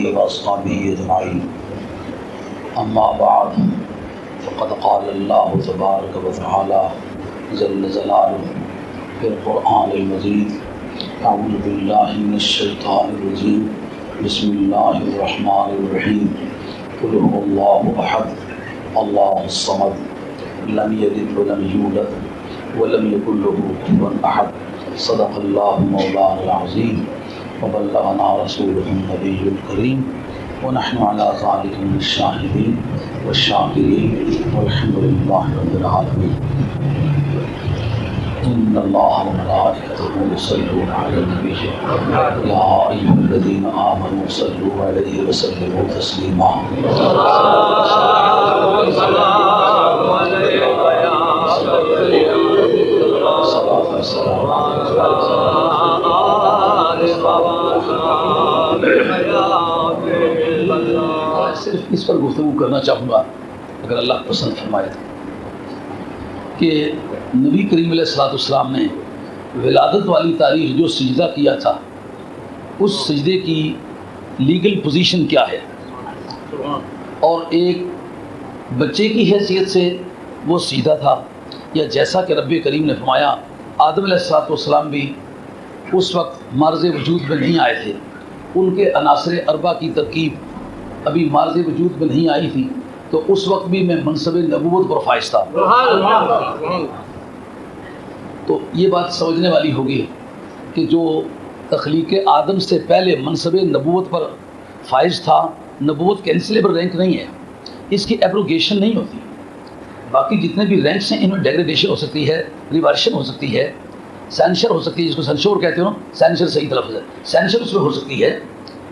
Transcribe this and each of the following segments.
آلہ واصحابہ اجمعین اما بعد فقد قال اللہ تبارک و تعالی جل جلالہ فی القرآن المجید اعوذ باللہ من الشیطان الرجیم بسم اللہ الرحمن الرحیم قل هو اللہ احد اللہ الصمد لم یلد ولم یولد ولم یکن له کفوا احد صدق اللہ مولانا العظیم وبلغنا رسوله النبی الکریم ونحن على ذلك من الشاهدين والشاكرين والحمد لله رب العالمين إن الله وملائكته يصلون على النبي يا أيها الذين آمنوا صلوا عليه وسلموا تسليما صلاة والسلام صرف اس پر گفتگو کرنا چاہوں گا اگر اللہ پسند فرمائے کہ نبی کریم علیہ الصلوۃ والسلام نے ولادت والی تاریخ جو سجدہ کیا تھا اس سجدے کی لیگل پوزیشن کیا ہے، اور ایک بچے کی حیثیت سے وہ سجدہ تھا، یا جیسا کہ رب کریم نے فرمایا آدم علیہ الصلوۃ والسلام بھی اس وقت معرض وجود میں نہیں آئے تھے، ان کے عناصر اربع کی ترکیب ابھی معرض وجود میں نہیں آئی تھی، تو اس وقت بھی میں منصب نبوت پر فائز تھا۔ تو یہ بات سمجھنے والی ہوگی کہ جو تخلیق آدم سے پہلے منصب نبوت پر فائز تھا، نبوت کینسلیبل رینک نہیں ہے، اس کی ایبروگیشن نہیں ہوتی۔ باقی جتنے بھی رینکس ہیں ان میں ڈیگریڈیشن ہو سکتی ہے، ریورشن ہو سکتی ہے، سینشر ہو سکتی ہے، جس کو سینشور کہتے ہو نا، سینشر صحیح لفظ ہے، سینشر اس میں ہو سکتی ہے،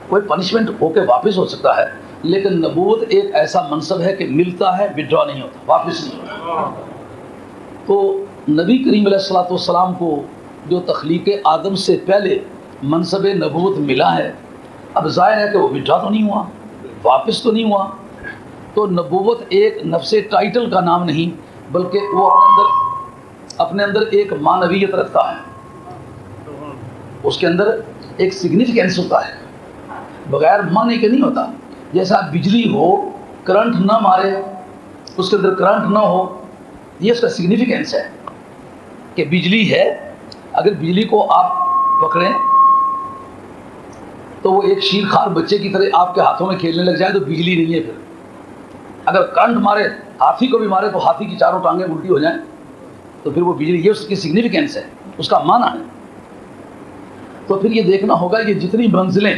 کوئی پنشمنٹ ہو کے واپس ہو سکتا ہے، لیکن نبوت ایک ایسا منصب ہے کہ ملتا ہے، وڈرا نہیں ہوتا، واپس نہیں ہوتا۔ تو نبی کریم علیہ الصلوۃ والسلام کو جو تخلیق آدم سے پہلے منصب نبوت ملا ہے، اب ظاہر ہے کہ وہ وڈرا تو نہیں ہوا، واپس تو نہیں ہوا۔ تو نبوت ایک نفس ٹائٹل کا نام نہیں، بلکہ وہ اپنے اندر ایک معنویت رکھتا ہے، اس کے اندر ایک سگنیفیکینس ہوتا ہے، بغیر معنی کے نہیں ہوتا۔ جیسا بجلی ہو، کرنٹ نہ مارے، اس کے اندر کرنٹ نہ ہو، یہ اس کا سگنیفیکینس ہے کہ بجلی ہے۔ اگر بجلی کو آپ پکڑیں تو وہ ایک شیر خوار بچے کی طرح آپ کے ہاتھوں میں کھیلنے لگ جائے تو بجلی نہیں ہے۔ پھر اگر کرنٹ مارے، ہاتھی کو بھی مارے تو ہاتھی کی چاروں ٹانگیں الٹی ہو جائیں تو پھر وہ بجلی، یہ اس کی سگنیفیکینس ہے، اس کا معنی ہے۔ تو پھر یہ دیکھنا ہوگا کہ جتنی منزلیں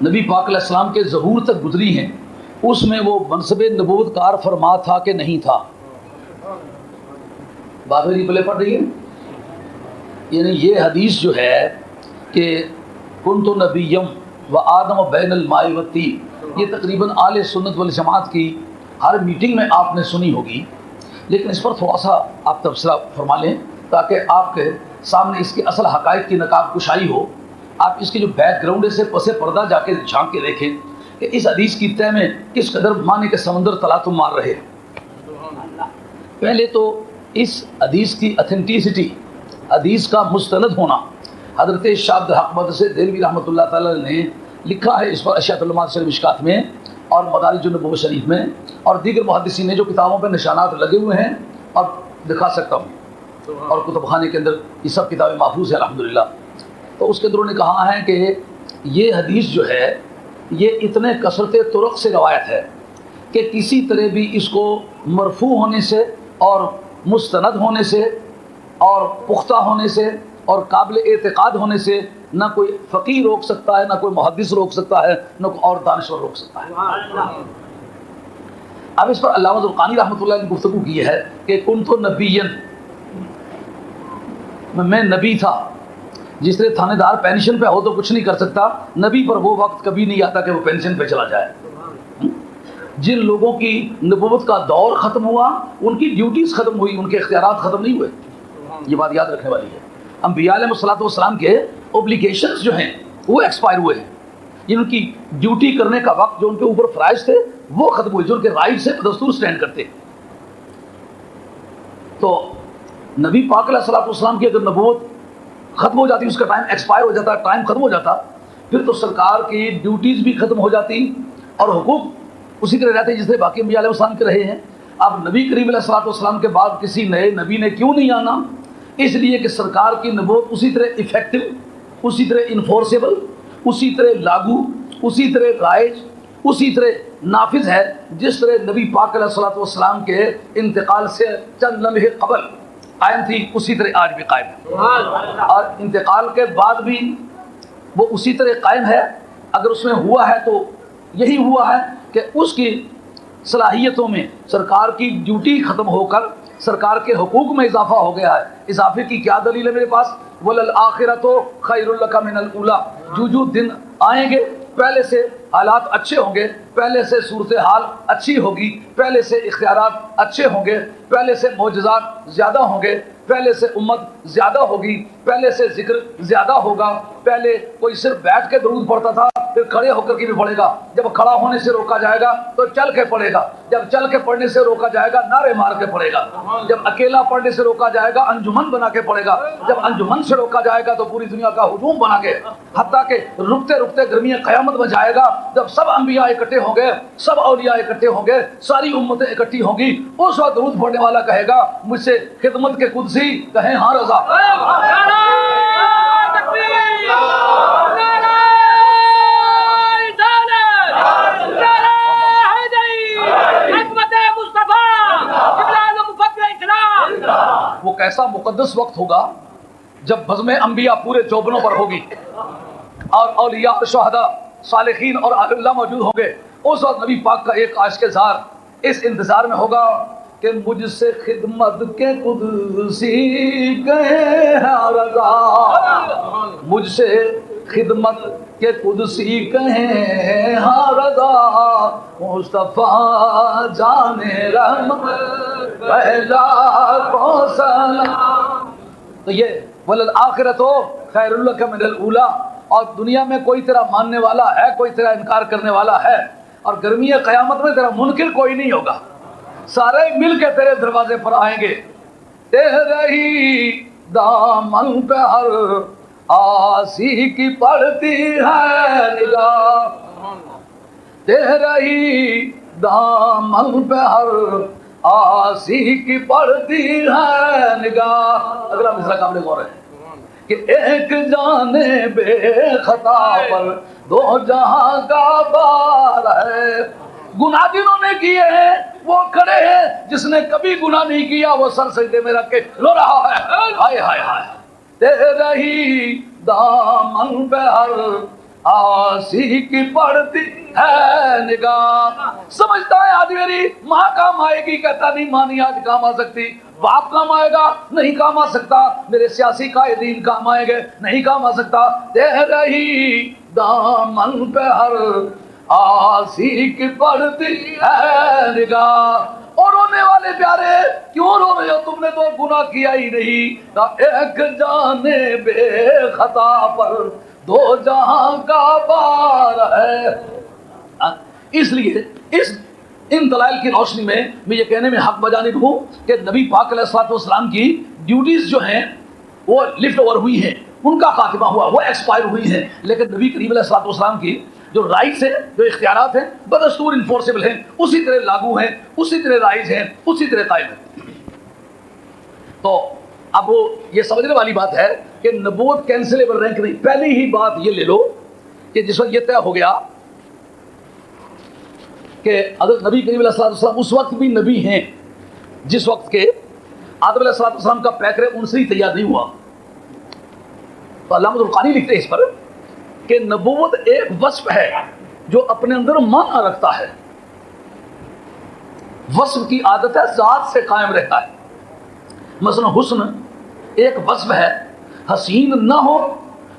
نبی پاک علیہ السلام کے ظہور تک گزری ہیں، اس میں وہ منصب نبوت کار فرما تھا کہ نہیں تھا۔ بات میری پلے پڑ رہی ہے؟ یعنی یہ حدیث جو ہے کہ کنت نبیم و آدم بین الماء والطین، یہ تقریباً اہل سنت والجماعت کی ہر میٹنگ میں آپ نے سنی ہوگی، لیکن اس پر تھوڑا سا آپ تبصرہ فرما لیں تاکہ آپ کے سامنے اس کے اصل حقائق کی نقاب کشائی ہو۔ آپ اس کی جو بیک گراؤنڈ ہے سے پس پردہ جا کے جھانک کے دیکھیں کہ اس حدیث کی تہ میں کس قدر معنی کے سمندر تلاطم مار رہے ہیں۔ پہلے تو اس حدیث کی اتھینٹیسٹی، حدیث کا مستند ہونا، حضرت شاہ عبد الحق مدرسہ دہلوی رحمۃ اللہ تعالی نے لکھا ہے اس پر اشاعۃ المعاد شریف مشکات میں اور مدارج النبوہ شریف میں، اور دیگر محدثین نے جو کتابوں پہ نشانات لگے ہوئے ہیں اور دکھا سکتا ہوں، اور کتب خانے کے اندر یہ سب کتابیں محفوظ ہیں الحمدللہ۔ تو اس کے اندر انہوں نے کہا ہے کہ یہ حدیث جو ہے یہ اتنے کثرت طرق سے روایت ہے کہ کسی طرح بھی اس کو مرفوع ہونے سے اور مستند ہونے سے اور پختہ ہونے سے اور قابل اعتقاد ہونے سے نہ کوئی فقیہ روک سکتا ہے، نہ کوئی محدث روک سکتا ہے، نہ کوئی اور دانشور روک سکتا ہے۔ اب اس پر علامہ زرقانی رحمۃ اللہ نے گفتگو کی ہے کہ کنت نبیًا، میں نبی تھا۔ جس طرح تھانے دار پینشن پہ ہو تو کچھ نہیں کر سکتا، نبی پر وہ وقت کبھی نہیں آتا کہ وہ پینشن پہ چلا جائے۔ جن لوگوں کی نبوت کا دور ختم ہوا ان کی ڈیوٹیز ختم ہوئی، ان کے اختیارات ختم نہیں ہوئے، یہ بات یاد رکھنے والی ہے۔ انبیاء علیہ الصلوۃ والسلام کے اوبلیگیشنز جو ہیں وہ ایکسپائر ہوئے ہیں، ان کی ڈیوٹی کرنے کا وقت جو ان کے اوپر فرائض تھے وہ ختم ہوئے، جو ان کے رائٹ سے دستور سٹینڈ کرتے۔ تو نبی پاک علیہ الصلوۃ والسلام کی اگر نبوت ختم ہو جاتی، اس کا ٹائم ایکسپائر ہو جاتا، ٹائم ختم ہو جاتا، پھر تو سرکار کی ڈیوٹیز بھی ختم ہو جاتی اور حقوق اسی طرح رہتے جس طرح باقی انبیاء علیہ السلام کے رہے ہیں. اب نبی کریم علیہ الصلوۃ والسلام کے بعد کسی نئے نبی نے کیوں نہیں آنا؟ اس لیے کہ سرکار کی نبوت اسی طرح افیکٹو، اسی طرح انفورسیبل، اسی طرح لاگو، اسی طرح رائج، اسی طرح نافذ ہے جس طرح نبی پاک علیہ الصلوۃ والسلام کے انتقال سے چند لمحے قبل قائم تھی، اسی طرح آج بھی قائم ہے، اور انتقال کے بعد بھی وہ اسی طرح قائم ہے. اگر اس میں ہوا ہے تو یہی ہوا ہے کہ اس کی صلاحیتوں میں سرکار کی ڈیوٹی ختم ہو کر سرکار کے حقوق میں اضافہ ہو گیا ہے. اضافے کی کیا دلیل ہے میرے پاس؟ وَلَلْآخِرَةُ خَيْرٌ لَكَ مِنَ الْأُولَىٰ. جو دن آئیں گے پہلے سے حالات اچھے ہوں گے، پہلے سے صورتحال اچھی ہوگی، پہلے سے اختیارات اچھے ہوں گے، پہلے سے معجزات زیادہ ہوں گے، پہلے سے امت زیادہ ہوگی، پہلے سے ذکر زیادہ ہوگا. پہلے کوئی صرف بیٹھ کے درود پڑھتا تھا، پھر کھڑے ہو کر کے بھی پڑھے گا. جب کھڑا ہونے سے روکا جائے گا تو چل کے پڑھے گا، جب چل کے پڑھنے سے روکا جائے گا نعرے مار کے پڑھے گا، جب اکیلا پڑھنے سے روکا جائے گا انجمن بنا کے پڑھے گا، جب انجمن سے روکا جائے گا تو پوری دنیا کا ہجوم بنا کے، حتیٰ کہ رکتے رکتے گرمی قیامت میں جائے گا جب سب انبیاء اکٹھے ہوں گے، سب اولیاء اکٹھے ہوں گے، ساری امتیں اکٹھی ہوں گی. اس وقت درود پڑھنے والا کہے گا مجھ سے خدمت کے قدسی کہیں ہاں رضا. وہ کیسا مقدس وقت ہوگا جب بزم انبیاء پورے چوبنوں پر ہوگی اور اولیاء شہداء صالحین اور اہل اللہ موجود ہوں گے. اس وقت نبی پاک کا ایک عاشق زار اس انتظار میں ہوگا کہ مجھ سے خدمت کے قدسی کہے رضا، مجھ سے خدمت کے قدسی کہیں ہاں رضا، مصطفیٰ جان رحمت پہلا کو سلام. تو یہ وَلَلْآخِرَةُ خَيْرٌ لَكَ مِنَ الْأُولَىٰ. اور دنیا میں کوئی تیرا ماننے والا ہے، کوئی تیرا انکار کرنے والا ہے، اور گرمی قیامت میں تیرا منکر کوئی نہیں ہوگا. سارے مل کے تیرے دروازے پر آئیں گے. تیرے ہی دامن پہ ہر آسی کی پڑتی ہے نگاہ، تیرے ہی دامن پہ ہر آسی کی پڑتی ہے نگاہ. اگلا مصرع قابل غور ہے کہ ایک جانے بے خطا پر دو جہاں کا بار ہے. گناہ جنہوں نے کیے ہیں وہ کھڑے ہیں، جس نے کبھی گناہ نہیں کیا وہ سر سجدے میں رکھ کے رو رہا ہے ہائے ہائے ہائے. تیرے ہی دامن پہ ہر آسی کی پڑتی ہے نگاہ. سمجھتا ہے آج میری ماں کام آئے گی، کہتا نہیں ماں نہیں آج کام آ سکتی. باپ کام آئے گا، نہیں کام آ سکتا. میرے سیاسی قائدین کام آئیں گے، نہیں کام آ سکتا. تیرے ہی دامن پہ ہر آسی کی پڑتی ہے نگاہ. اور رونے والے پیارے کیوں رو رہے ہو؟ تم نے تو گناہ کیا ہی نہیں. ایک جانے بے خطا پر دو جہاں کا بار ہے. اس لیے ان دلائل کی روشنی میں یہ کہنے میں حق بجانب ہوں کہ نبی پاک علیہ الصلوۃ والسلام کی ڈیوٹیز جو ہیں وہ لفٹ اوور ہوئی ہیں، ان کا خاتمہ ہوا، وہ ایکسپائر ہوئی ہیں. لیکن نبی کریم علیہ الصلوۃ والسلام کی جو رائٹس ہیں، جو اختیارات ہیں، بدستور انفورسیبل ہیں، اسی طرح لاگو ہیں، اسی طرح رائج ہیں، اسی طرح قائم ہیں. تو اب وہ یہ سمجھنے والی بات ہے کہ نبوت کینسلیبل رینک نہیں. پہلی ہی بات یہ لے لو کہ جس وقت یہ طے ہو گیا کہ حضرت نبی کریم علیہ الصلوۃ والسلام اس وقت بھی نبی ہیں جس وقت کے آدم علیہ الصلوۃ والسلام کا پیکر انسری تیار نہیں ہوا. تو علامہ القانی لکھتے ہیں اس پر کہ نبوت ایک وصف ہے جو اپنے اندر معنی رکھتا ہے. وصف کی عادت ہے ذات سے قائم رہتا ہے. مثلا حسن ایک وصف ہے، حسین نہ ہو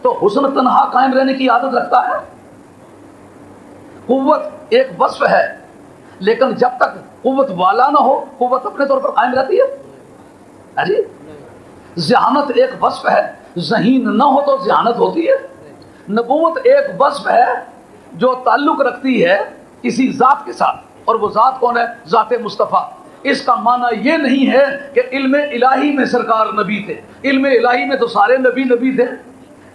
تو حسن تنہا قائم رہنے کی عادت رکھتا ہے. قوت ایک وصف ہے، لیکن جب تک قوت والا نہ ہو قوت اپنے طور پر قائم رہتی ہے. جی ذہانت ایک وصف ہے، ذہین نہ ہو تو ذہانت ہوتی ہے. نبوت ایک وصف ہے جو تعلق رکھتی ہے کسی ذات کے ساتھ، اور وہ ذات کون ہے؟ ذات مصطفیٰ. اس کا معنی یہ نہیں ہے کہ علم الہی میں سرکار نبی تھے. علم الہی میں تو سارے نبی تھے.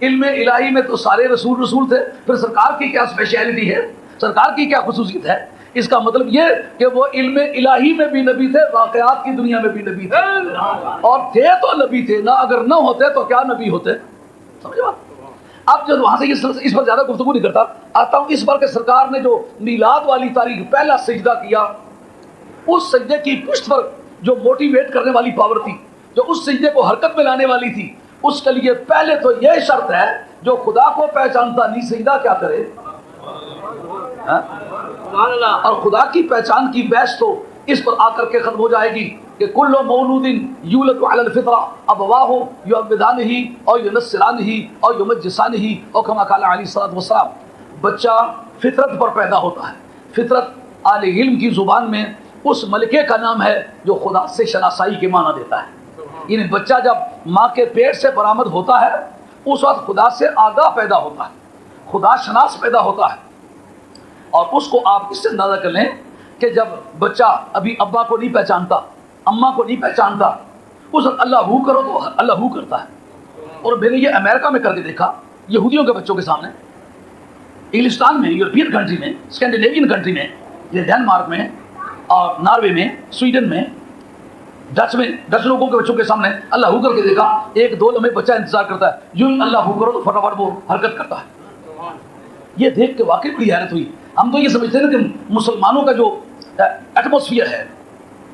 علم الہی میں تو سارے رسول تھے، پھر سرکار کی کیا اسپیشلٹی ہے، سرکار کی کیا خصوصیت ہے؟ اس کا مطلب یہ کہ وہ علم الہی میں بھی نبی تھے، واقعات کی دنیا میں بھی نبی تھے، اور تھے تو نبی تھے نہ، اگر نہ ہوتے تو کیا نبی ہوتے؟ سمجھ بات؟ اب جب وہاں سے اس پر زیادہ گفتگو نہیں کرتا، آتا ہوں اس پر کہ سرکار نے جو میلاد والی تاریخ پہلا سجدہ کیا، اس سجدے کی پشت پر جو موٹیویٹ کرنے والی پاور تھی، جو اس سجدے کو حرکت میں لانے والی تھی، اس کے لیے پہلے تو یہ شرط ہے جو خدا کو پہچانتا نہیں سجدہ کیا کرے؟ اور خدا کی پہچان کی بحث تو اس پر آ کر کے ختم ہو جائے گی کہ کل مولود یولد علی الفطرہ ابواہ یعبدانہ اور ینصرانہ اور یمجسانہ اور کما قال علیہ الصلوۃ والسلام، بچہ فطرت پر پیدا ہوتا ہے۔ فطرت اہل علم کی زبان میں اس ملکے کا نام ہے جو خدا سے شناسائی کے معنی دیتا ہے، یعنی بچہ جب ماں کے پیٹ سے برآمد ہوتا ہے اس وقت خدا سے آگاہ پیدا ہوتا ہے، خدا شناس پیدا ہوتا ہے۔ اور اس کو آپ اس سے اندازہ کر لیں کہ جب بچہ ابھی ابا کو نہیں پہچانتا، اماں کو نہیں پہچانتا، اس وقت اللہ ہو کرو تو اللہ ہو کرتا ہے۔ اور میں نے یہ امریکہ میں کر کے دیکھا، یہودیوں کے بچوں کے سامنے، انگلستان میں، یورپین کنٹری میں، اسکینڈینیوین کنٹری میں، یہ ڈنمارک میں اور ناروے میں، سویڈن میں، ڈچ لوگوں کے بچوں کے سامنے اللہ ہو کر کے دیکھا، ایک دو لمحے بچہ انتظار کرتا ہے، یوں ہی اللہ ہو کرو تو فٹافٹ وہ حرکت کرتا ہے۔ یہ دیکھ کے واقعی بڑی حیرت ہوئی۔ ہم تو یہ سمجھتے ہیں کہ مسلمانوں کا جو ایٹماسفیئر ہے،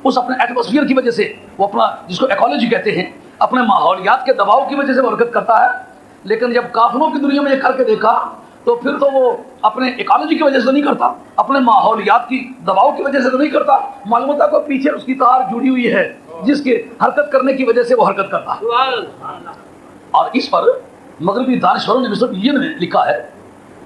اس اپنے ایٹماسفیئر کی وجہ سے وہ اپنا، جس کو ایکالوجی کہتے ہیں، اپنے ماحولیات کے دباؤ کی وجہ سے وہ حرکت کرتا ہے، لیکن جب کافروں کی دنیا میں یہ کر کے دیکھا تو پھر تو وہ اپنے ایکالوجی کی وجہ سے نہیں کرتا، اپنے ماحولیات کی دباؤ کی وجہ سے تو نہیں کرتا، معلوم ہوتا ہے پیچھے اس کی تار جڑی ہوئی ہے جس کے حرکت کرنے کی وجہ سے وہ حرکت کرتا ہے۔ اور اس پر مغربی دانشوروں نے مسٹر ویلین نے لکھا ہے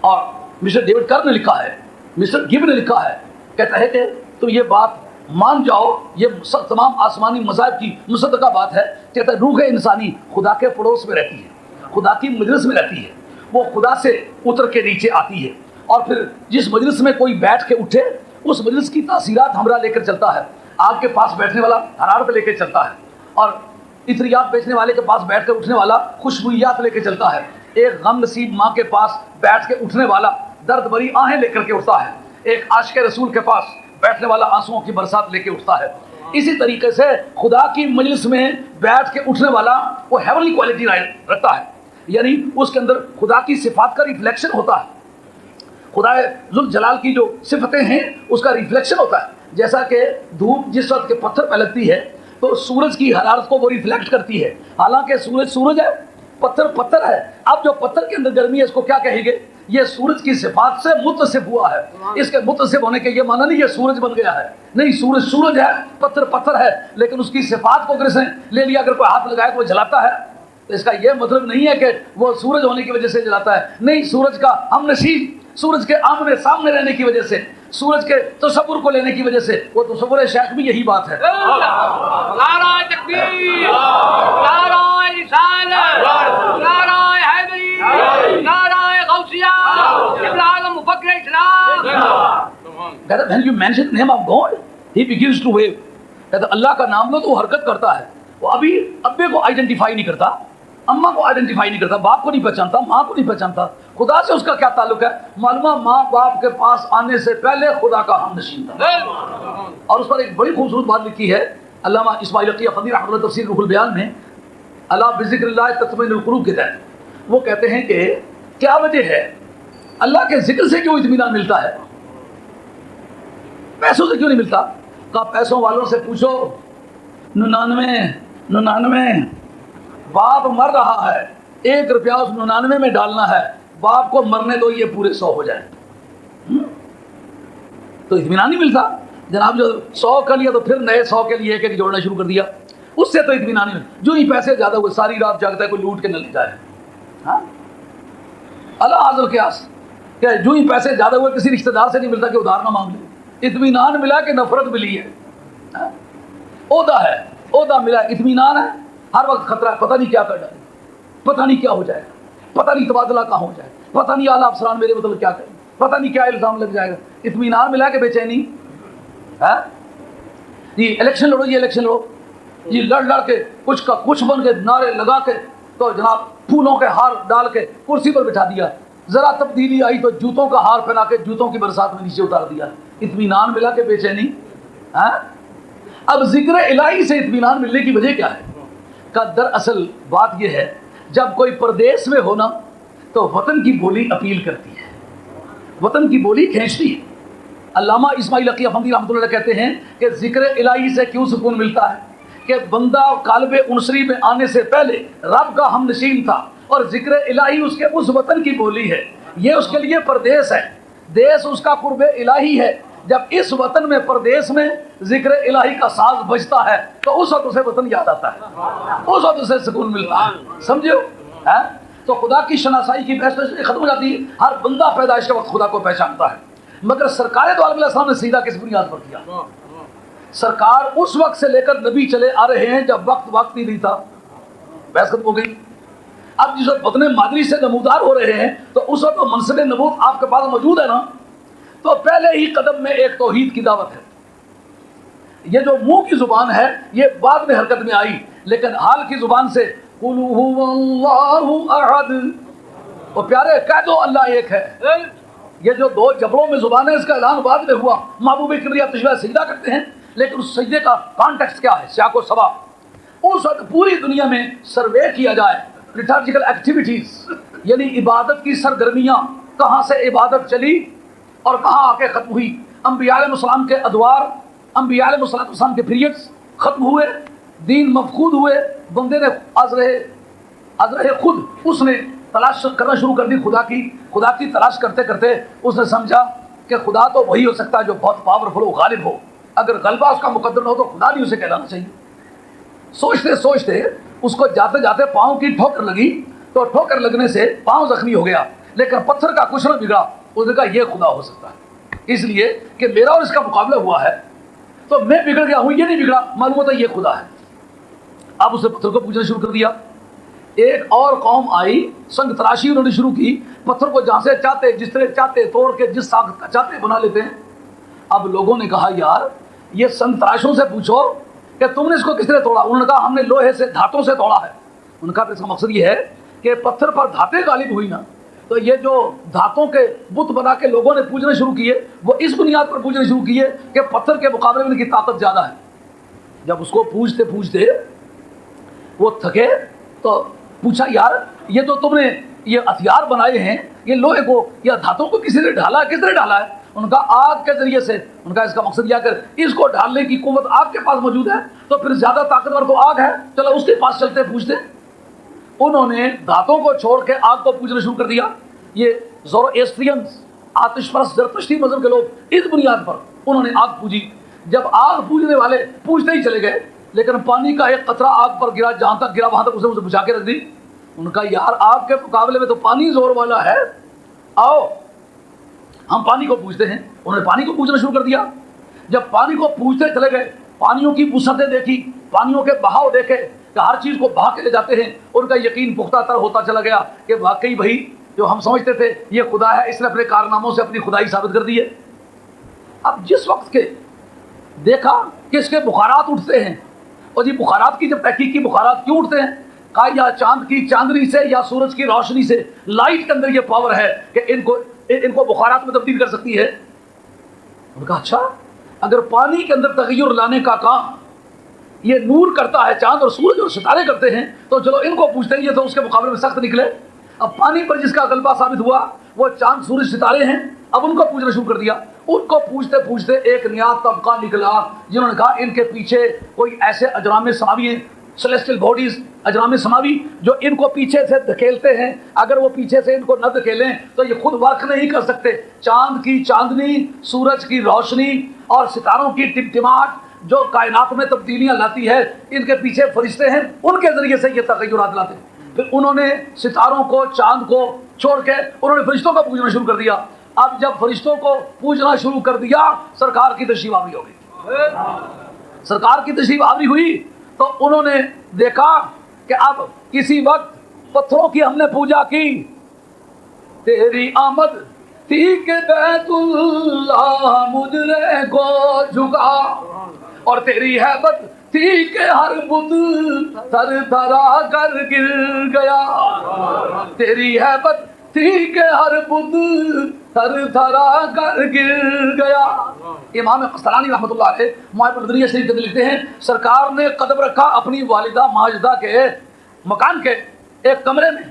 اور مسٹر ڈیوڈ کر نے لکھا ہے، مسٹر گب نے لکھا ہے، کہتا ہے کہ تم یہ بات مان جاؤ، یہ تمام آسمانی مذاہب کی مصدقہ بات ہے، کہتا ہے روح انسانی خدا کے پڑوس میں رہتی ہے، خدا کی مجلس میں رہتی ہے، وہ خدا سے اتر کے نیچے آتی ہے، اور پھر جس مجلس میں کوئی بیٹھ کے اٹھے اس مجلس کی تاثیرات ہمراہ لے کر چلتا ہے۔ آگ کے پاس بیٹھنے والا حرارت لے کے چلتا ہے، اور عطریات بیچنے والے کے پاس بیٹھ کر اٹھنے والا خوشبویات لے کے چلتا ہے، ایک غم نصیب ماں کے پاس بیٹھ کے اٹھنے والا درد بری آہیں لے کر کے اٹھتا ہے، ایک عاشق رسول کے پاس بیٹھنے والا آنسوؤں کی برسات لے کے اٹھتا ہے۔ اسی طریقے سے خدا کی مجلس میں بیٹھ کے اٹھنے والا وہ ہیونلی کوالٹی رکھتا ہے، یعنی اس کے اندر خدا کی صفات کا ریفلیکشن ہوتا ہے، خدا ذوالجلال کی جو صفتیں ہیں اس کا ریفلیکشن ہوتا ہے۔ جیسا کہ دھوپ جس وقت کے پتھر پہ لگتی ہے تو سورج کی حرارت کو وہ ریفلیکٹ کرتی ہے، حالانکہ سورج ہے، پتھر ہے، اب جو پتھر کے اندر گرمی ہے اس کو کیا کہیں گے؟ یہ سورج کی صفات سے متصف ہوا ہے۔ اس کے متصف ہونے کے یہ معنی نہیں یہ سورج بن گیا ہے، نہیں، سورج ہے، پتھر ہے، لیکن اس کی صفات کو اگر لے لیا، اگر کوئی ہاتھ لگائے تو وہ جلاتا ہے، تو اس کا یہ مطلب نہیں ہے کہ وہ سورج ہونے کی وجہ سے جلاتا ہے، نہیں، سورج کا ہم نشین، سورج کے آمنے سامنے رہنے کی وجہ سے، سورج کے تصور کو لینے کی وجہ سے، وہ تصور شیخ بھی یہی بات ہے۔ نعرہ تکبیر، نعرہ رسالت، نعرہ حیدری، نعرہ غوثیہ، ابراہیم مفکر اسلام۔ When you mention the name of God, he begins to wave. کہتا اللہ کا نام لو تو وہ حرکت کرتا ہے۔ وہ ابھی ابے کو آئیڈینٹیفائی نہیں کرتا، اماں کو آئیڈینٹیفائی نہیں کرتا، باپ کو نہیں پہچانتا، ماں کو نہیں پہچانتا، خدا سے اس کا کیا تعلق ہے؟ معلومہ ماں باپ کے پاس آنے سے پہلے خدا کا ہم نشین تھا۔ اور اس پر ایک بڑی خوبصورت بات لکھی ہے علامہ اسماعیل عقیہ قدیر رحمۃ اللہ تفسیر روح البیان میں، الا بذکر اللہ تطمئن القلوب کے تحت وہ کہتے ہیں کہ کیا وجہ ہے اللہ کے ذکر سے کیوں اطمینان ملتا ہے، پیسوں سے کیوں نہیں ملتا؟ کہا پیسوں والوں سے پوچھو، 99 باپ مر رہا ہے، 1 روپیہ اس 99 میں ڈالنا ہے، باپ کو مرنے دو یہ پورے 100 ہو جائیں، تو اطمینان نہیں ملتا جناب۔ جو 100 کر لیا تو پھر نئے 100 کے لیے ایک جوڑنا شروع کر دیا، اس سے تو اطمینان نہیں ملتا۔ جو ہی پیسے زیادہ ہوئے ساری رات جاگتا ہے کوئی لوٹ کے نہ لے جائے، ہاں اللہ حاضر قیاس کہ جو ہی پیسے زیادہ ہوئے کسی رشتہ دار سے نہیں ملتا کہ ادھار نہ مانگ لے، اطمینان ملا کہ نفرت ملی ہے، عہدہ ہے، عہدہ ملا، اطمینان ہے، ہر وقت خطرہ ہے، پتہ نہیں کیا کر ڈالے، پتہ نہیں کیا ہو جائے گا، پتہ نہیں تبادلہ کہاں ہو جائے گا، پتہ نہیں اعلیٰ افسران میرے مطلب کیا کریں، پتہ نہیں کیا الزام لگ جائے گا۔ اطمینان ملا کہ بے چینی ہے، جی الیکشن لڑو، یہ الیکشن لڑو، جی لڑ کے کچھ کا کچھ بن کے نعرے لگا کے تو جناب پھولوں کے ہار ڈال کے کرسی پر بٹھا دیا، ذرا تبدیلی آئی تو جوتوں کا ہار پہنا کے جوتوں کی برسات میں نیچے اتار دیا، اطمینان ملا کہ بے چینی؟ اب ذکر الہی سے اطمینان ملنے کی وجہ کیا ہے؟ کہ دراصل بات یہ ہے، جب کوئی پردیس میں ہونا تو وطن کی بولی اپیل کرتی ہے، وطن کی بولی کھینچتی ہے۔ علامہ اسماعیل حقی افندی رحمۃ اللہ علیہ کہتے ہیں کہ ذکر الہی سے کیوں سکون ملتا ہے کہ بندہ قالب انصری میں آنے سے پہلے رب کا ہم نشین تھا، اور ذکر الہی اس کے اس وطن کی بولی ہے، یہ اس کے لیے پردیس ہے، دیس اس کا قرب الہی ہے۔ جب اس وطن میں پردیس میں ذکر الہی کا ساز بجتا ہے تو اس وقت اسے وطن یاد آتا ہے، اس وقت اسے سکون ملتا ہے، سمجھو؟ تو خدا کی شناسائی کی بحث ختم ہو جاتی ہے، ہر بندہ پیدائش کے وقت خدا کو پہچانتا ہے، مگر سرکار دو عالم علیہ السلام نے سیدھا کس بنیاد پر کیا؟ سرکار اس وقت سے لے کر نبی چلے آ رہے ہیں جب وقت ہی نہیں تھا، بحث ختم ہو گئی۔ اب جس وقت وطن مادری سے نمودار ہو رہے ہیں تو اس وقت منصب نبوت آپ کے پاس موجود ہے نا، تو پہلے ہی قدم میں ایک توحید کی دعوت ہے۔ یہ جو منہ کی زبان ہے یہ بعد میں حرکت میں آئی، لیکن حال کی زبان سے قُلْ هُوَ اللَّهُ أَحَدٌ، اور پیارے کہہ دو اللہ ایک ہے۔ یہ جو دو جبلوں میں زبان ہے اس کا اعلان بعد میں ہوا، محبوب کبریا تشبیہ سجدہ کرتے ہیں، لیکن اس سجدے کا کانٹیکسٹ کیا ہے؟ سیاق و سباق۔ اس وقت پوری دنیا میں سروے کیا جائے، لٹرجیکل ایکٹیویٹیز یعنی عبادت کی سرگرمیاں، کہاں سے عبادت چلی اور کہاں آ کے ختم ہوئی، انبیاء علیہ السلام کے ادوار، انبیاء علیہ السلام کے پیریڈز ختم ہوئے، دین مفقود ہوئے، بندے نے ازرہ خود اس نے تلاش کرنا شروع کر دی، خدا کی تلاش کرتے کرتے اس نے سمجھا کہ خدا تو وہی ہو سکتا ہے جو بہت پاورفل ہو، غالب ہو، اگر غلبہ اس کا مقدر نہ ہو تو خدا نہیں اسے کہلانا چاہیے۔ سوچتے سوچتے اس کو جاتے جاتے پاؤں کی ٹھوکر لگی، تو ٹھوکر لگنے سے پاؤں زخمی ہو گیا، لیکن پتھر کا کچھ نہ بگڑا، اس نے کہا یہ خدا ہو سکتا ہے، اس لیے کہ میرا اور اس کا مقابلہ ہوا ہے تو میں بگڑ گیا ہوں، یہ نہیں بگڑا، معلوم ہوتا ہے یہ خدا ہے۔ اب اس نے پتھر کو پوجنا شروع کر دیا۔ ایک اور قوم آئی، سنگ تراشی انہوں نے شروع کی، پتھر کو جہاں سے چاہتے جس طرح چاہتے توڑ کے جس ساخت کا چاہتے بنا لیتے ہیں۔ اب لوگوں نے کہا یار یہ سنگ تراشوں سے پوچھو کہ تم نے اس کو کس طرح توڑا؟ انہوں نے کہا ہم نے لوہے سے دھاتوں سے توڑا ہے۔ ان کا اس کا مقصد یہ ہے کہ پتھر پر دھاتیں غالب ہوئی نا، تو یہ جو دھاتوں کے بت بنا کے لوگوں نے پوجنے شروع کیے وہ اس بنیاد پر پوجنے شروع کیے کہ پتھر کے مقابلے میں ان کی طاقت زیادہ ہے۔ جب اس کو پوجتے پوجتے وہ تھکے تو پوچھا یار یہ تو تم نے یہ ہتھیار بنائے ہیں، یہ لوہے کو یا دھاتوں کو کسی نے ڈھالا ہے، کس طرح ڈھالا ہے؟ ان کا آگ کے ذریعے سے۔ ان کا اس کا مقصد یہ اگر اس کو ڈھالنے کی قوت آگ کے پاس موجود ہے تو پھر زیادہ طاقتور تو آگ ہے، چلو اس کے پاس چلتے پوچھتے۔ انہوں نے دھاتوں کو چھوڑ کے آگ کو پوجنا شروع کر دیا۔ یہ زورواسٹرینز آتش پرست زرتشتی مذہب کے لوگ اس بنیاد پر انہوں نے آگ پوجی۔ جب آگ پوجنے والے پوجتے ہی چلے گئے، لیکن پانی کا ایک قطرہ آگ پر گرا، جہاں تک گرا وہاں تک اسے بچا کے رکھ دی۔ ان کا یار آگ کے مقابلے میں تو پانی زور والا ہے، آؤ ہم پانی کو پوجتے ہیں۔ انہوں نے پانی کو پوجنا شروع کر دیا۔ جب پانی کو پوجتے چلے گئے، پانیوں کی وسعتیں دیکھی، پانیوں کے بہاؤ دیکھے کہ ہر چیز کو بہا کے لے جاتے ہیں، ان کا یقین پختہ تر ہوتا چلا گیا کہ واقعی بھائی جو ہم سمجھتے تھے یہ خدا ہے، اس نے اپنے کارناموں سے اپنی خدائی ثابت کر دی ہے۔ اب جس وقت کے دیکھا کہ اس کے بخارات اٹھتے ہیں، اور جی بخارات کی جب تحقیق کی بخارات کیوں اٹھتے ہیں، کہا یا چاند کی چاندنی سے یا سورج کی روشنی سے، لائٹ کے اندر یہ پاور ہے کہ ان کو بخارات میں تبدیل کر سکتی ہے۔ ان کا اچھا اگر پانی کے اندر تغیر لانے کا کام یہ نور کرتا ہے، چاند اور سورج اور ستارے کرتے ہیں، تو چلو ان کو پوچھتے ہیں، یہ تو اس کے مقابلے میں سخت نکلے۔ اب پانی پر جس کا غلبہ ثابت ہوا وہ چاند سورج ستارے ہیں، اب ان کو پوچھنا شروع کر دیا۔ ان کو پوچھتے پوچھتے ایک نیا طبقہ نکلا جنہوں نے کہا ان کے پیچھے کوئی ایسے اجرام سماوی ہیں، سیلیسٹل باڈیز، اجرام سماوی جو ان کو پیچھے سے دھکیلتے ہیں، اگر وہ پیچھے سے ان کو نہ دھکیلیں تو یہ خود ورک نہیں کر سکتے۔ چاند کی چاندنی، سورج کی روشنی اور ستاروں کی ٹمٹماہٹ جو کائنات میں تبدیلیاں لاتی ہے، ان کے پیچھے فرشتے ہیں، ان کے ذریعے سے یہ تغیرات لاتے ہیں۔ پھر انہوں نے ستاروں کو، چاند کو چھوڑ کے انہوں نے فرشتوں کو پوجنا شروع کر دیا۔ اب جب فرشتوں کو پوجنا شروع کر دیا، سرکار کی تشریف آوری ہو گئی۔ سرکار کی تشریف آوری ہوئی تو انہوں نے دیکھا کہ اب کسی وقت پتھروں کی ہم نے پوجا کی، تیری آمد تھی کہ بیت اللہ مجرے کو جھکا، اور تیری ہیبت تھی کہ ہر بت تھر تھرا کر گر گیا، تیری ہیبت تھی کہ ہر بت تھر تھرا کر گر گیا۔ امام قسطلانی رحمۃ اللہ علیہ معارف الدنیا شریف کے لکھتے ہیں سرکار نے قدم رکھا اپنی والدہ ماجدہ کے مکان کے ایک کمرے میں۔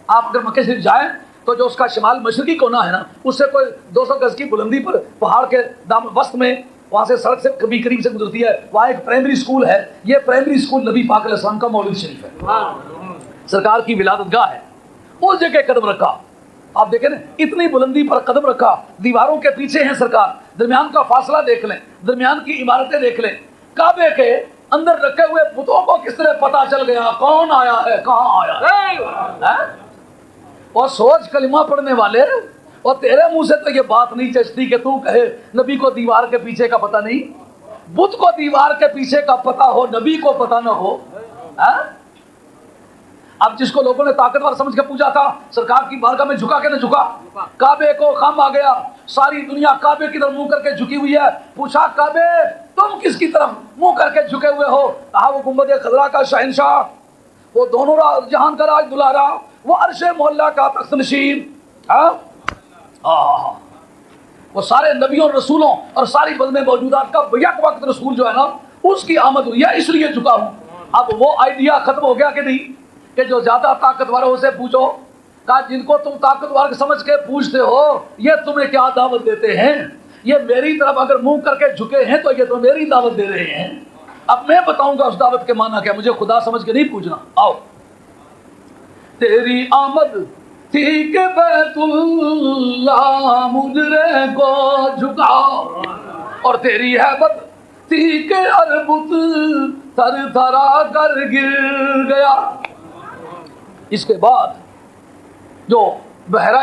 آپ اگر مکہ شریف جائیں تو جو اس کا شمال مشرقی کونا ہے نا، اس سے کوئی 200 گز کی بلندی پر پہاڑ کے دام وسط میں، وہاں سے سڑک سے کبھی قریب سے گزرتی ہے، وہاں ایک پرائمری اسکول ہے۔ یہ پرائمری اسکول نبی پاک علیہ السلام کا مولود شریف ہے، سرکار کی ولادت گاہ ہے۔ اس جگہ قدم رکھا، آپ دیکھیں نا اتنی بلندی پر قدم رکھا، دیواروں کے پیچھے ہیں سرکار، درمیان کا فاصلہ دیکھ لیں، درمیان کی عمارتیں دیکھ لیں، کعبے کے اندر رکھے ہوئے بتوں کو کس طرح پتا چل گیا کون آیا ہے، کہاں آیا ہے؟ اور سوچ کلمہ پڑھنے والے، اور تیرے منہ سے تو یہ بات نہیں چچتی کہ تو کہے نبی کو دیوار کے پیچھے کا پتہ نہیں، بت کو دیوار کے پیچھے کا پتہ ہو، نبی کو پتہ نہ ہو۔ اب جس کو لوگوں نے طاقتور سمجھ کے پوچھا تھا، سرکار کی بارگاہ میں جھکا کہ نہ جھکا؟ کعبے کو خم آ گیا، ساری دنیا کعبے کی طرف منہ کر کے جھکی ہوئی ہے۔ پوچھا کعبے تم کس کی طرف منہ کر کے جھکے ہوئے ہو؟ کہا وہ گنبد خضرا کا شہنشاہ، وہ دونوں جہان کا راج دلارا، وہ عرش مولا کا تخت نشین، وہ سارے نبیوں رسولوں اور ساری بزم موجودات کا یک وقت رسول جو ہے نا، اس کی آمد ہوئی ہے، اس لیے جھکا ہوں۔ اب وہ آئیڈیا ختم ہو گیا کہ نہیں کہ جو زیادہ طاقتوروں سے پوچھو، کہا جن کو تم طاقتور سمجھ کے پوچھتے ہو یہ تمہیں کیا دعوت دیتے ہیں؟ یہ میری طرف اگر منہ کر کے جھکے ہیں تو یہ تو میری دعوت دے رہے ہیں۔ اب میں بتاؤں گا اس دعوت کے معنی کیا، مجھے خدا سمجھ کے نہیں پوچھنا۔ آؤ، تیری آمد تھی کہ بیت اللہ مجرے کو جھکا، اور تیری ہیبت تھی کہ ہر بت تھر تھرا کر گر گیا۔ اس کے بعد جو بحیرہ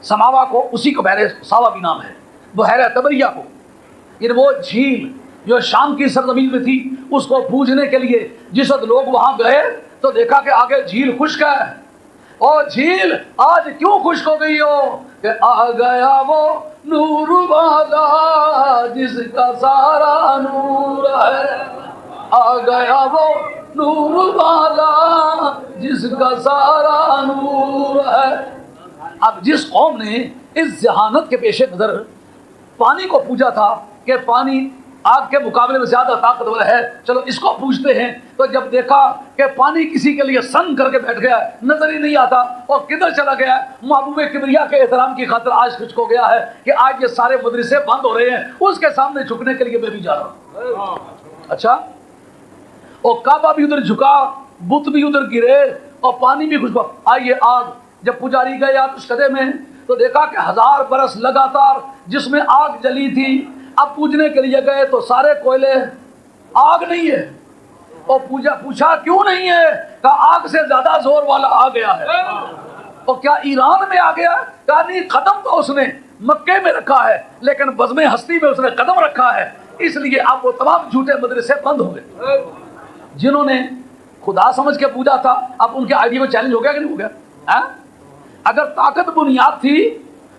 سماوا کو، اسی کو بحیرہ ساوا بھی نام ہے، بحیرہ تبریہ کو، یعنی وہ جھیل جو شام کی سرزمین میں تھی، اس کو پوجنے کے لیے جس وقت لوگ وہاں گئے تو دیکھا کہ آگے جھیل خشک ہے۔ اور جھیل آج کیوں خشک ہو گئی ہو؟ کہ آ گیا وہ نور والا جس کا سارا نور ہے، آ گیا وہ نور والا جس کا سارا نور ہے۔ اب جس قوم نے اس ذہانت کے پیش نظر پانی کو پوجا تھا کہ پانی آگ کے مقابلے میں زیادہ طاقتور ہے، چلو اس کو پوچھتے ہیں، تو جب دیکھا کہ پانی کسی کے لیے سن کر کے بیٹھ گیا، نظر ہی نہیں آتا اور کدھر چلا گیا، محبوب کبریا کے احترام کی خاطر آج خشک ہو گیا ہے کہ آج یہ سارے مدرسے بند ہو رہے ہیں، اس کے سامنے جھکنے کے لیے میں بھی جا رہا ہوں۔ اچھا، اور کعبہ بھی ادھر جھکا، بت بھی ادھر گرے، اور پانی بھی خشک۔ آئیے آگ، جب پجاری گئے آتش کدے میں تو دیکھا کہ 1000 برس لگاتار جس میں آگ جلی تھی، اب پوجنے کے لیے گئے تو سارے کوئلے، آگ نہیں ہے۔ اور پوچھا کیوں نہیں ہے؟ کہا آگ سے زیادہ زور والا آ گیا ہے۔ اور کیا ایران میں آ گیا؟ کہا نہیں، قدم تو اس نے مکے میں رکھا ہے لیکن بزم ہستی میں اس نے قدم رکھا ہے، اس لیے اب وہ تمام جھوٹے مدرسے بند ہو گئے۔ جنہوں نے خدا سمجھ کے پوجا تھا، اب ان کے آئیڈیا میں چیلنج ہو گیا کہ نہیں ہو گیا؟ اگر طاقت بنیاد تھی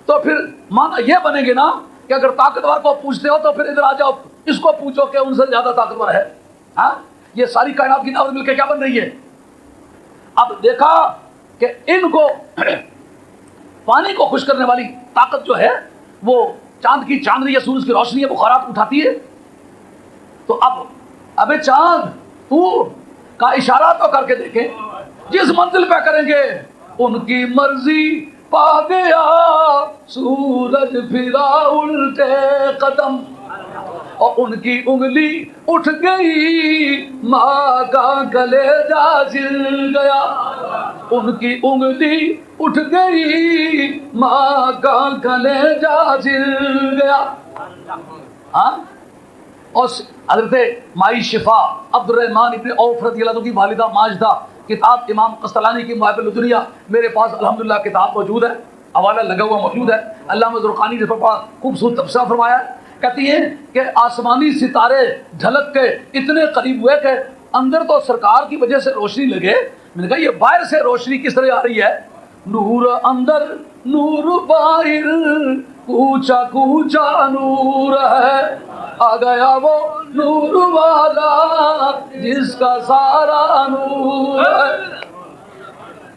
تو پھر مانا یہ بنے گے نا کہ اگر طاقتور کو پوچھتے ہو تو پھر ادھر آ جاؤ، اس کو پوچھو کہ ان سے زیادہ طاقتور ہے۔ یہ ساری کائنات کی دعوت مل کے کیا بن رہی ہے؟ اب دیکھا کہ ان کو پانی کو خشک کرنے والی طاقت جو ہے وہ چاند کی چاندنی یا سورج کی روشنی یا بخارات اٹھاتی ہے، تو ابے چاند تو کا اشارہ تو کر کے دیکھیں، جس منزل پہ کریں گے ان کی مرضی پا گیا سورج پھرا الٹے قدم، اور ان کی انگلی اٹھ گئی ماں کا کلیجہ جل گیا، ان کی انگلی اٹھ گئی ماں کا کلیجہ جل گیا۔ اور حضرت مائی شفا عبد الرحمن ابن عوف رضی اللہ عنہ کی والدہ ماجدہ، کتاب امام قسطلانی کی معارف الدنیا میرے پاس الحمدللہ کتاب موجود ہے، حوالہ لگا ہوا موجود ہے، علامہ زرقانی نے بڑا خوبصورت تبصرہ فرمایا ہے۔ کہتی ہیں کہ آسمانی ستارے ڈھلک کے اتنے قریب ہوئے کہ اندر تو سرکار کی وجہ سے روشنی لگے، میں نے کہا یہ باہر سے روشنی کس طرح آ رہی ہے؟ نور اندر نور باہر کوچا کوچا نور ہے، آ گیا وہ نور والا جس کا سارا نور ہے۔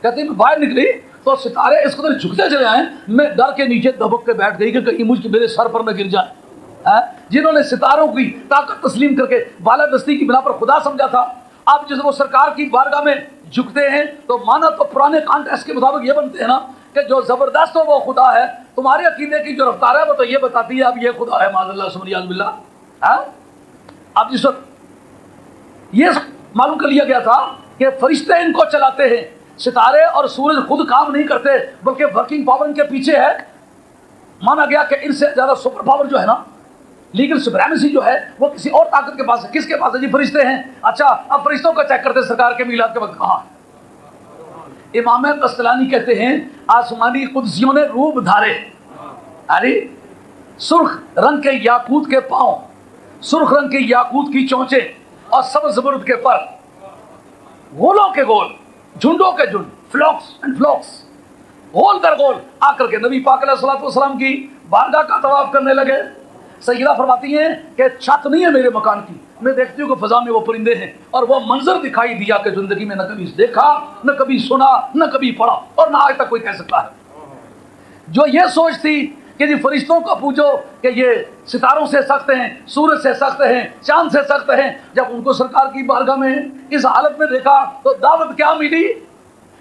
کہتے ہیں میں باہر نکلی تو ستارے اس قدر جھکتے چلے آئے، میں ڈر کے نیچے دبک کے بیٹھ گئی کہ کہیں مجھ کے میرے سر پر نہ گر جائے۔ جنہوں نے ستاروں کی طاقت تسلیم کر کے بالادستی کی بنا پر خدا سمجھا تھا، اب جس وہ سرکار کی بارگاہ میں جھکتے ہیں تو مانا تو پرانے کانٹیکسٹ کے مطابق یہ بنتے ہیں نا کہ جو زبردست ہو وہ خدا ہے، تمہارے عقیدے کی جو رفتار ہے وہ تو یہ بتاتی ہے اب یہ خدا ہے، معاذ اللہ سبحان اللہ۔ اب جس وقت یہ معلوم کر لیا گیا تھا کہ فرشتے ان کو چلاتے ہیں، ستارے اور سورج خود کام نہیں کرتے بلکہ ورکنگ پاور ان کے پیچھے ہے، مانا گیا کہ ان سے زیادہ سپر پاور جو ہے نا، لیگل سپریمیسی جو ہے وہ کسی اور طاقت کے پاس ہے۔ کس کے پاس ہے؟ جی فرشتے ہیں۔ اچھا اب فرشتوں کا چیک کرتے سرکار کے میلاد کے وقت کہاں ہے؟ امام قسطلانی کہتے ہیں آسمانی قدسیوں نے روب دھارے، یعنی سرخ رنگ کے یاقوت کے پاؤں، سرخ رنگ کے یاقوت کی چونچیں اور سبز زبرد کے پر، گولوں کے گول، جھنڈوں کے جھنڈ، فلوکس اینڈ فلوکس، گول در گول آ کر کے نبی پاک علیہ الصلوۃ والسلام کی بارگاہ کا طواف کرنے لگے۔ سیدہ فرماتی ہیں کہ چھت نہیں ہے میرے مکان کی، میں دیکھتی ہوں کہ فضا میں وہ پرندے ہیں، اور وہ منظر دکھائی دیا کہ زندگی میں نہ کبھی دیکھا، نہ کبھی سنا، نہ کبھی پڑھا، اور نہ آج تک کوئی کہہ سکتا ہے۔ جو یہ سوچ تھی کہ جی فرشتوں کو پوچھو کہ یہ ستاروں سے سخت ہیں، سورج سے سخت ہیں، چاند سے سخت ہیں، جب ان کو سرکار کی بارگاہ میں اس حالت میں دیکھا تو دعوت کیا ملی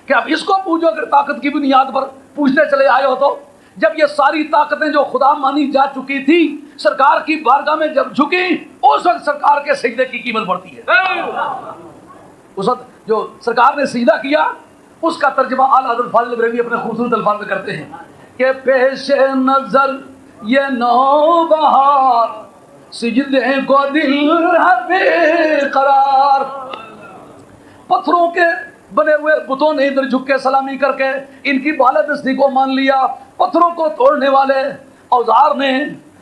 کہ اب اس کو پوچھو اگر طاقت کی بنیاد پر پوچھتے چلے آئے ہو تو۔ جب یہ ساری طاقتیں جو خدا مانی جا چکی تھی سرکار کی بارگاہ میں جب جھکی، اس وقت سرکار کے سجدے کی قیمت بڑھتی ہے۔ اس وقت جو سرکار نے سجدہ کیا اس کا ترجمہ اعلیٰ حضرت فاضل بریلوی اپنے خوبصورت الفاظ میں کرتے ہیں کہ پیش نظر یہ نو بہار سجدے کو دل ہے بے قرار۔ پتھروں کے بنے ہوئے بتوں نے ادھر جھک کے سلامی کر کے ان کی بالادستی کو مان لیا، پتھروں کو توڑنے والے اوزار نے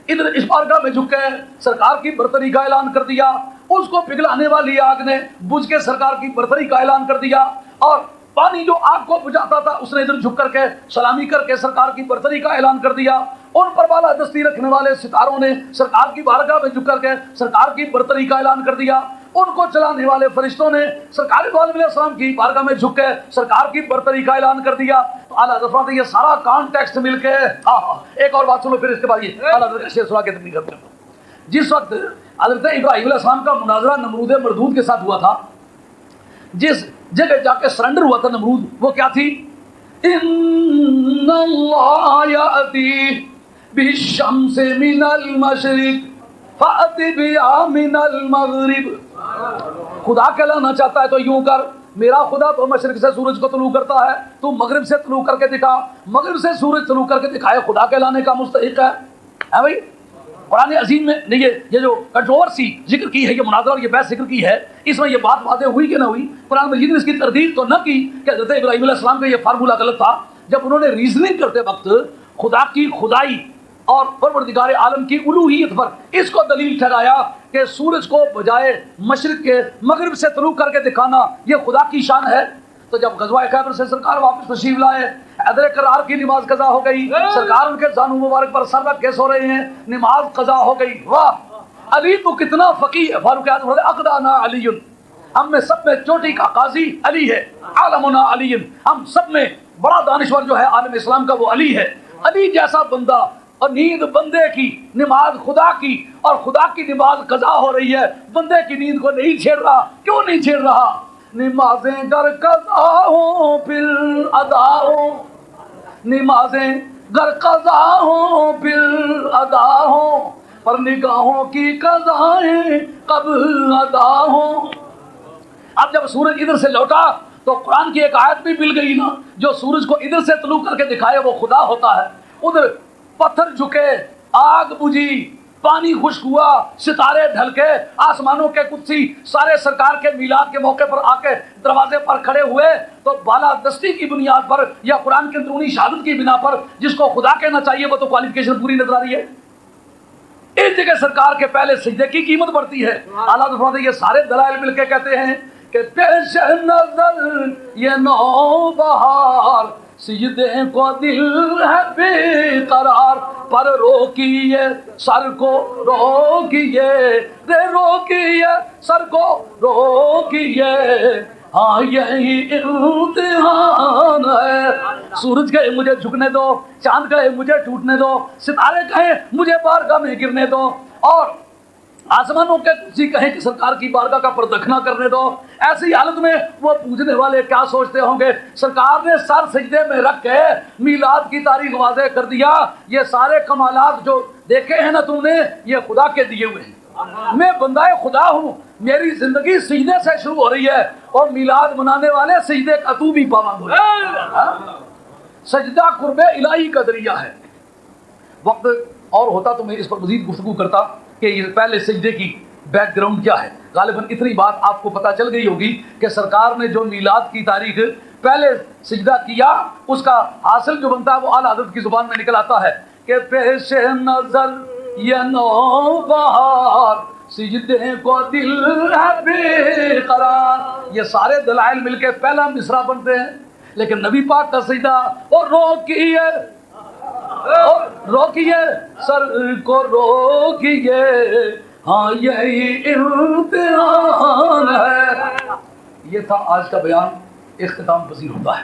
ادھر اس بارگاہ میں جھک کے سرکار کی برتری کا اعلان کر دیا، اس کو پگھلانے والی آگ نے بجھ کے سرکار کی برتری کا اعلان کر دیا، اور پانی جو آگ کو بجھاتا تھا اس نے ادھر جھک کر کے سلامی کر کے سرکار کی برتری کا اعلان کر دیا۔ ان پر بالادستی رکھنے والے ستاروں نے سرکار کی بارگاہ میں جھک کر کے سرکار کی برتری کا اعلان کر دیا۔ ان کو چلانے والے فرشتوں نے سرکار علیہ السلام کی بارگاہ میں جھک کے سرکار کی برتری کا اعلان کر دیا۔ تو اعلیٰ حضرت یہ سارا کانٹیکسٹ مل کے ایک اور بات سنو، پھر اس کے بعد یہ اعلیٰ حضرت کا شعر سنا کے تکمیل کرتے ہیں۔ جس وقت حضرت ابراہیم علیہ السلام کا مناظرہ نمرود مردود کے ساتھ ہوا تھا، جس جگہ جا کے سرنڈر ہوا تھا نمرود، وہ کیا تھی؟ ان اللہ یأتی بالشمس من المشرق فأت بہا من المغرب۔ خدا کہلانا چاہتا ہے تو یوں کر، میرا خدا تو مشرق سے سورج کو طلوع کرتا ہے، تو مغرب سے طلوع کر کے دکھا، مغرب سے سورج طلوع کر کے دکھائے، خدا کہلانے کا مستحق ہے بھائی۔ قرآن عظیم میں نے یہ جو کنٹروورسی ذکر کی ہے، یہ مناظرہ اور یہ بحث ذکر کی ہے، اس میں یہ بات واضح ہوئی کہ نہ ہوئی؟ قرآن مجید نے اس کی تردید تو نہ کی کہ حضرت ابراہیم علیہ السلام کا یہ فارمولہ غلط تھا، جب انہوں نے ریزننگ کرتے وقت خدا کی خدائی اور پروردگار عالم کی الوہیت پر اس کو دلیل ٹھہرایا کہ سورج کو بجائے مشرق کے مغرب سے طلوع کر کے دکھانا یہ خدا کی شان ہے۔ تو جب غزوہ خیبر سے سرکار واپس تشریف لائے، حیدر کرار کی نماز قضا ہو گئی، سرکار ان کے زانو مبارک پر سر رکھ کے سو رہے ہیں، نماز قضا ہو گئی۔ واہ علی تو کتنا فقیہ ہے۔ فاروق اعظم بولے اقدانا علی، ہم میں سب میں چوٹی کا قاضی علی ہے، عالمنا علی، ہم سب میں بڑا دانشور جو ہے عالم اسلام کا وہ علی ہے۔ علی جیسا بندہ، اور نیند بندے کی، نماز خدا کی، اور خدا کی نماز قضا ہو رہی ہے، بندے کی نیند کو نہیں چھیڑ رہا۔ کیوں نہیں چھیڑ رہا؟ نمازیں گر قضا ہوں پھر ادا ہوں، نمازیں گر قضا ہوں پھر ادا ہوں، پر نگاہوں کی قضائیں قبل ادا ہوں۔ اب جب سورج ادھر سے لوٹا تو قرآن کی ایک آیت بھی مل گئی نا، جو سورج کو ادھر سے طلوع کر کے دکھائے وہ خدا ہوتا ہے۔ ادھر پتھر جھکے، آگ بجھی، پانی خشک ہوا، ستارے ڈھل کے، آسمانوں کے قدسی سارے سرکار کے میلاد کے موقع پر آ کے دروازے پر کھڑے ہوئے، تو بالادستی کی بنیاد پر یا قرآن کی اندرونی شہادت کی بنا پر جس کو خدا کہنا چاہیے وہ تو کوالیفیکیشن پوری نظر آ رہی ہے۔ اس جگہ سرکار کے پہلے سجدے کی قیمت بڑھتی ہے۔ اعلیٰ حضرت یہ سارے دلائل مل کے کہتے ہیں کہ پیش نظر یہ نو بہار سجدے کو دل ہے بے قرار، پر روکیے سر کو روکیے رے روکیے سر کو روکیے، ہاں یہی امتحان ہے۔ سورج کہے مجھے جھکنے دو، چاند کہے مجھے ٹوٹنے دو، ستارے کہے مجھے بارگاہ میں گرنے دو، اور آسمانوں کے کرسی کہیں کہ سرکار کی بارگاہ کا پردکھنا کرنے دو۔ ایسی حالت میں وہ پوچھنے والے کیا سوچتے ہوں گے؟ سرکار نے سر سجدے میں رکھ کے میلاد کی تاریخ واضح کر دیا، یہ سارے کمالات جو دیکھے ہیں نا تم نے، یہ خدا کے دیے ہوئے ہیں، میں بندہ خدا ہوں، میری زندگی سجدے سے شروع ہو رہی ہے، اور میلاد منانے والے سجدے کا تو بھی پابند ہو رہے۔ سجدہ قرب الہی کا ذریعہ ہے۔ وقت اور ہوتا تو میں اس پر مزید گفتگو کرتا کہ یہ پہلے سجدے کی بیک گراؤنڈ کیا ہے۔ غالباً اتنی بات آپ کو پتہ چل گئی ہوگی کہ سرکار نے جو میلاد کی تاریخ پہلے سجدہ کیا، اس کا حاصل جو بنتا ہے وہ اعلیٰ حضرت کی زبان میں نکل آتا ہے کہ پیش نظر یہ نو بہار، سجدے کو دل ہے بے قرار، یہ سارے دلائل مل کے پہلا مصرع بنتے ہیں۔ لیکن نبی پاک کا سجدہ اور روکیے روکیے سر کو روکیے، ہاں یہی امتحان ہے۔ یہ تھا آج کا بیان، اختتام پذیر ہوتا ہے۔